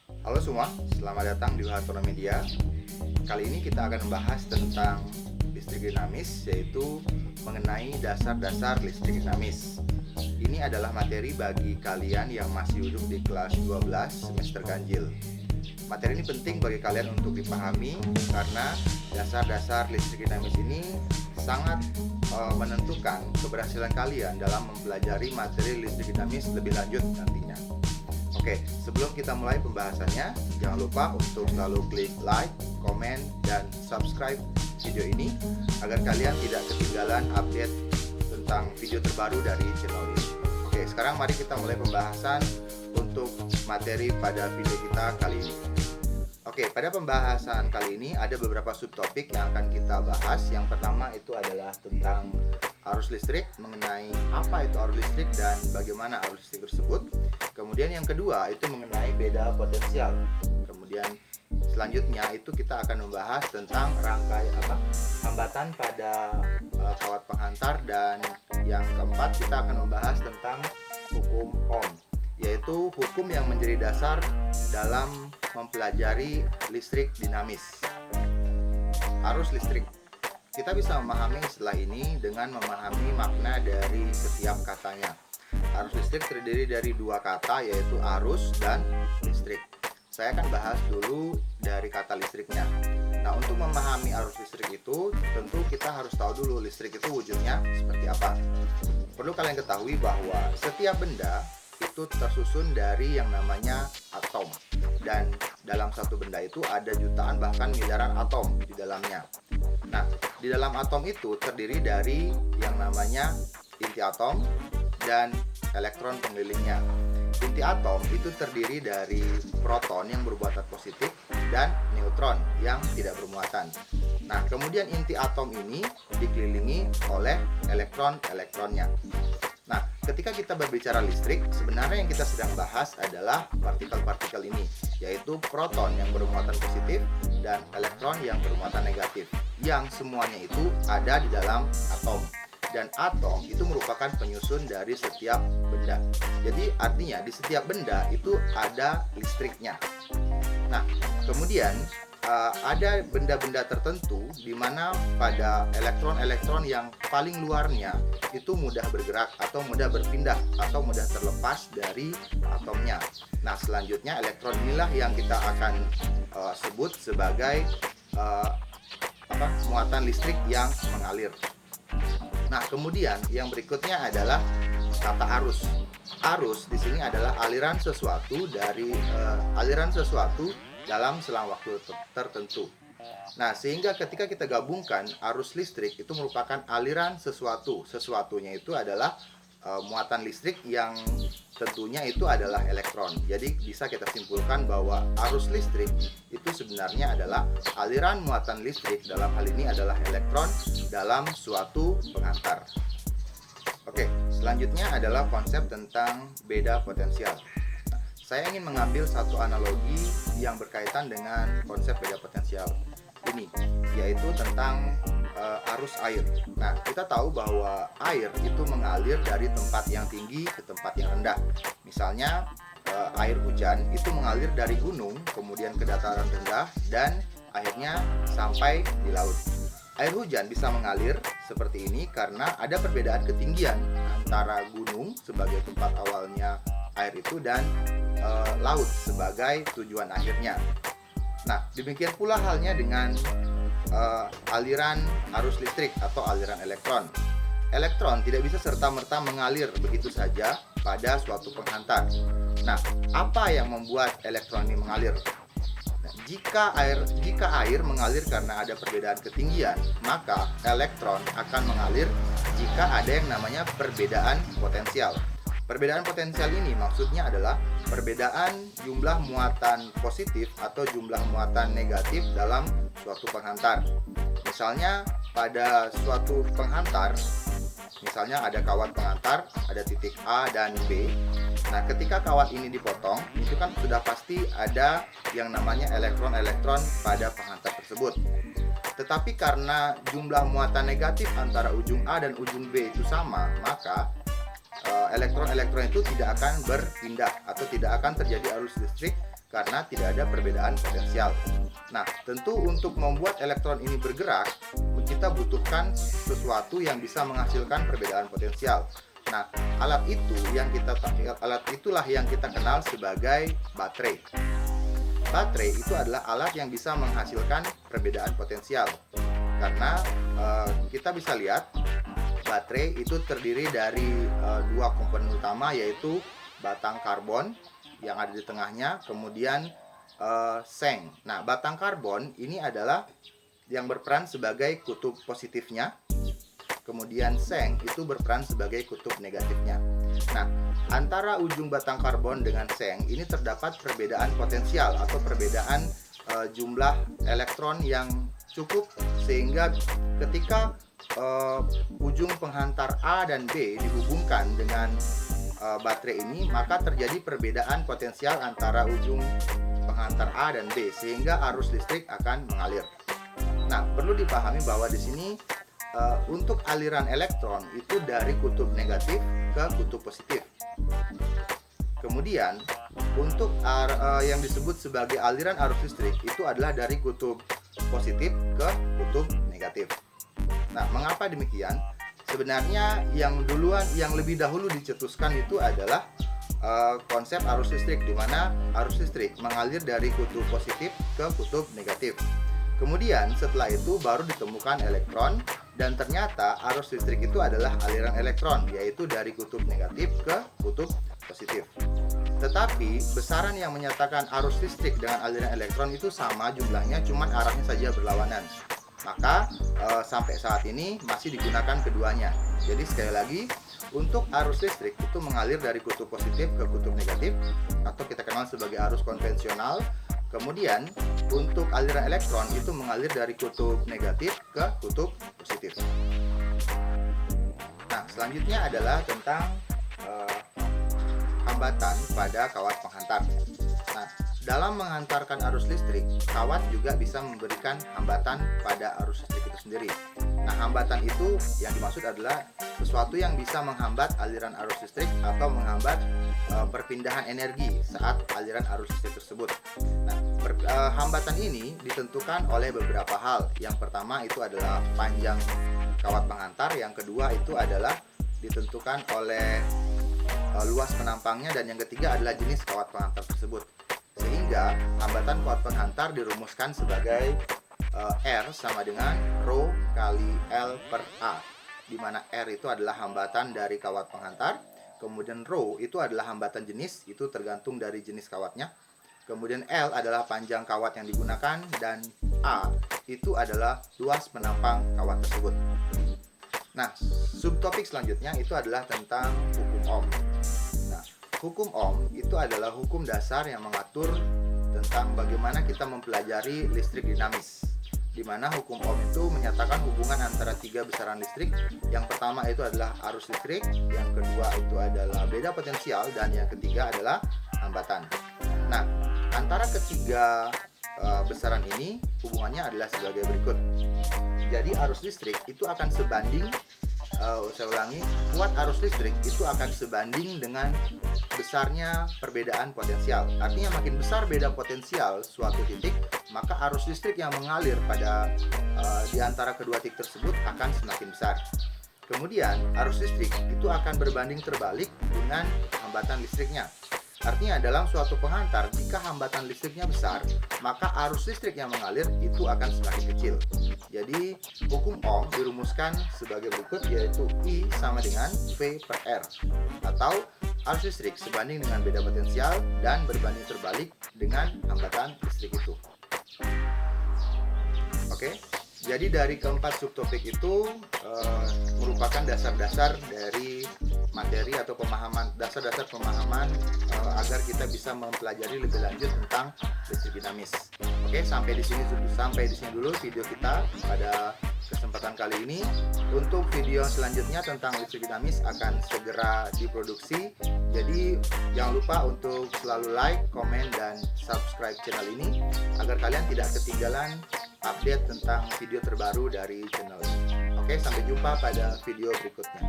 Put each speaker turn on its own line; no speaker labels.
Halo semua, selamat datang di Hartono Media. Kali ini kita akan membahas tentang listrik dinamis, yaitu mengenai dasar-dasar listrik dinamis. Ini adalah materi bagi kalian yang masih duduk di kelas 12 semester ganjil. Materi ini penting bagi kalian untuk dipahami karena dasar-dasar listrik dinamis ini sangat menentukan keberhasilan kalian dalam mempelajari materi listrik dinamis lebih lanjut nantinya. Oke, sebelum kita mulai pembahasannya, jangan lupa untuk selalu klik like, komen, dan subscribe video ini agar kalian tidak ketinggalan update tentang video terbaru dari channel ini. Oke, sekarang mari kita mulai pembahasan untuk materi pada video kita kali ini. Oke, pada pembahasan kali ini ada beberapa subtopik yang akan kita bahas. Yang pertama itu adalah tentang arus listrik, mengenai apa itu arus listrik dan bagaimana arus listrik tersebut. Kemudian yang kedua itu mengenai beda potensial. Kemudian selanjutnya itu kita akan membahas tentang hambatan pada kawat penghantar, dan yang keempat kita akan membahas tentang hukum Ohm, yaitu hukum yang menjadi dasar dalam mempelajari listrik dinamis. Arus listrik. Kita bisa memahami istilah ini dengan memahami makna dari setiap katanya. Arus listrik terdiri dari dua kata, yaitu arus dan listrik. Saya akan bahas dulu dari kata listriknya. Nah, untuk memahami arus listrik itu, tentu kita harus tahu dulu listrik itu wujudnya seperti apa. Perlu kalian ketahui bahwa setiap benda itu tersusun dari yang namanya atom. Dan dalam satu benda itu ada jutaan bahkan miliaran atom di dalamnya. Nah, di dalam atom itu terdiri dari yang namanya inti atom dan elektron pengelilingnya. Inti atom itu terdiri dari proton yang bermuatan positif dan neutron yang tidak bermuatan. Nah, kemudian inti atom ini dikelilingi oleh elektron-elektronnya. Nah, ketika kita berbicara listrik, sebenarnya yang kita sedang bahas adalah partikel-partikel ini, yaitu proton yang bermuatan positif dan elektron yang bermuatan negatif, yang semuanya itu ada di dalam atom. Dan atom itu merupakan penyusun dari setiap benda. Jadi artinya di setiap benda itu ada listriknya. Nah, kemudian ada benda-benda tertentu di mana pada elektron-elektron yang paling luarnya itu mudah bergerak atau mudah berpindah atau mudah terlepas dari atomnya. Nah, selanjutnya elektron inilah yang kita akan sebut sebagai muatan listrik yang mengalir. Nah, kemudian yang berikutnya adalah kata arus. Arus di sini adalah aliran sesuatu dalam selang waktu tertentu. Nah, sehingga ketika kita gabungkan arus listrik itu merupakan aliran sesuatu. Sesuatunya itu adalah muatan listrik yang tentunya itu adalah elektron. Jadi bisa kita simpulkan bahwa arus listrik itu sebenarnya adalah aliran muatan listrik, dalam hal ini adalah elektron dalam suatu penghantar. Oke, selanjutnya adalah konsep tentang beda potensial. Saya ingin mengambil satu analogi yang berkaitan dengan konsep beda potensial ini, yaitu tentang arus air. Nah, kita tahu bahwa air itu mengalir dari tempat yang tinggi ke tempat yang rendah. Misalnya, air hujan itu mengalir dari gunung, kemudian ke dataran rendah, dan akhirnya sampai di laut. Air hujan bisa mengalir seperti ini karena ada perbedaan ketinggian antara gunung sebagai tempat awalnya air itu dan laut sebagai tujuan akhirnya. Nah, demikian pula halnya dengan aliran arus listrik atau aliran elektron. Elektron tidak bisa serta-merta mengalir begitu saja pada suatu penghantar. Nah, apa yang membuat elektron ini mengalir? Nah, jika air mengalir karena ada perbedaan ketinggian, maka elektron akan mengalir jika ada yang namanya perbedaan potensial. Perbedaan potensial ini maksudnya adalah perbedaan jumlah muatan positif atau jumlah muatan negatif dalam suatu penghantar. Misalnya pada suatu penghantar, misalnya ada kawat penghantar, ada titik A dan B. Nah, ketika kawat ini dipotong, itu kan sudah pasti ada yang namanya elektron-elektron pada penghantar tersebut. Tetapi karena jumlah muatan negatif antara ujung A dan ujung B itu sama, maka elektron-elektron itu tidak akan berpindah atau tidak akan terjadi arus listrik karena tidak ada perbedaan potensial. Nah, tentu untuk membuat elektron ini bergerak, kita butuhkan sesuatu yang bisa menghasilkan perbedaan potensial. Nah, alat itulah yang kita kenal sebagai baterai. Baterai itu adalah alat yang bisa menghasilkan perbedaan potensial. Karena kita bisa lihat baterai itu terdiri dari dua komponen utama, yaitu batang karbon yang ada di tengahnya, kemudian seng. Nah, batang karbon ini adalah yang berperan sebagai kutub positifnya, kemudian seng itu berperan sebagai kutub negatifnya. Nah, antara ujung batang karbon dengan seng ini terdapat perbedaan potensial atau perbedaan jumlah elektron yang cukup, sehingga ketika ujung penghantar A dan B dihubungkan dengan baterai ini, maka terjadi perbedaan potensial antara ujung penghantar A dan B, sehingga arus listrik akan mengalir. Nah, perlu dipahami bahwa di sini untuk aliran elektron itu dari kutub negatif ke kutub positif. Kemudian untuk yang disebut sebagai aliran arus listrik itu adalah dari kutub positif ke kutub negatif. Nah, mengapa demikian? Sebenarnya yang lebih dahulu dicetuskan itu adalah konsep arus listrik, di mana arus listrik mengalir dari kutub positif ke kutub negatif. Kemudian setelah itu baru ditemukan elektron, dan ternyata arus listrik itu adalah aliran elektron, yaitu dari kutub negatif ke kutub positif. Tetapi besaran yang menyatakan arus listrik dengan aliran elektron itu sama jumlahnya, cuman arahnya saja berlawanan. Maka sampai saat ini masih digunakan keduanya. Jadi sekali lagi, untuk arus listrik itu mengalir dari kutub positif ke kutub negatif, atau kita kenal sebagai arus konvensional. Kemudian untuk aliran elektron itu mengalir dari kutub negatif ke kutub positif. Nah, selanjutnya adalah tentang hambatan pada kawat penghantar. Nah, dalam menghantarkan arus listrik, kawat juga bisa memberikan hambatan pada arus listrik itu sendiri. Nah, hambatan itu yang dimaksud adalah sesuatu yang bisa menghambat aliran arus listrik atau menghambat perpindahan energi saat aliran arus listrik tersebut. Nah, hambatan ini ditentukan oleh beberapa hal. Yang pertama itu adalah panjang kawat penghantar, yang kedua itu adalah ditentukan oleh luas penampangnya, dan yang ketiga adalah jenis kawat penghantar tersebut. Sehingga hambatan kawat penghantar dirumuskan sebagai R sama dengan Rho kali L per A, di mana R itu adalah hambatan dari kawat penghantar, kemudian Rho itu adalah hambatan jenis, itu tergantung dari jenis kawatnya, kemudian L adalah panjang kawat yang digunakan, dan A itu adalah luas penampang kawat tersebut. Nah, subtopik selanjutnya itu adalah tentang hukum Ohm. Nah, hukum Ohm itu adalah hukum dasar yang mengatur tentang bagaimana kita mempelajari listrik dinamis, di mana hukum Ohm itu menyatakan hubungan antara tiga besaran listrik. Yang pertama itu adalah arus listrik, yang kedua itu adalah beda potensial, dan yang ketiga adalah hambatan. Nah, antara ketiga besaran ini hubungannya adalah sebagai berikut. Jadi arus listrik itu akan sebanding, saya ulangi, kuat arus listrik itu akan sebanding dengan besarnya perbedaan potensial. Artinya makin besar beda potensial suatu titik, maka arus listrik yang mengalir pada di antara kedua titik tersebut akan semakin besar. Kemudian arus listrik itu akan berbanding terbalik dengan hambatan listriknya. Artinya dalam suatu penghantar, jika hambatan listriknya besar, maka arus listrik yang mengalir itu akan semakin kecil. Jadi hukum Ohm dirumuskan sebagai berikut, yaitu I sama dengan V per R, atau arus listrik sebanding dengan beda potensial dan berbanding terbalik dengan hambatan listrik itu. Oke, jadi dari keempat subtopik itu merupakan dasar-dasar dari materi atau pemahaman, dasar-dasar pemahaman agar kita bisa mempelajari lebih lanjut tentang listrik dinamis. Oke, sampai di sini dulu video kita pada kesempatan kali ini. Untuk video selanjutnya tentang listrik dinamis akan segera diproduksi. Jadi jangan lupa untuk selalu like, komen, dan subscribe channel ini agar kalian tidak ketinggalan update tentang video terbaru dari channel ini. Oke, sampai jumpa pada video berikutnya.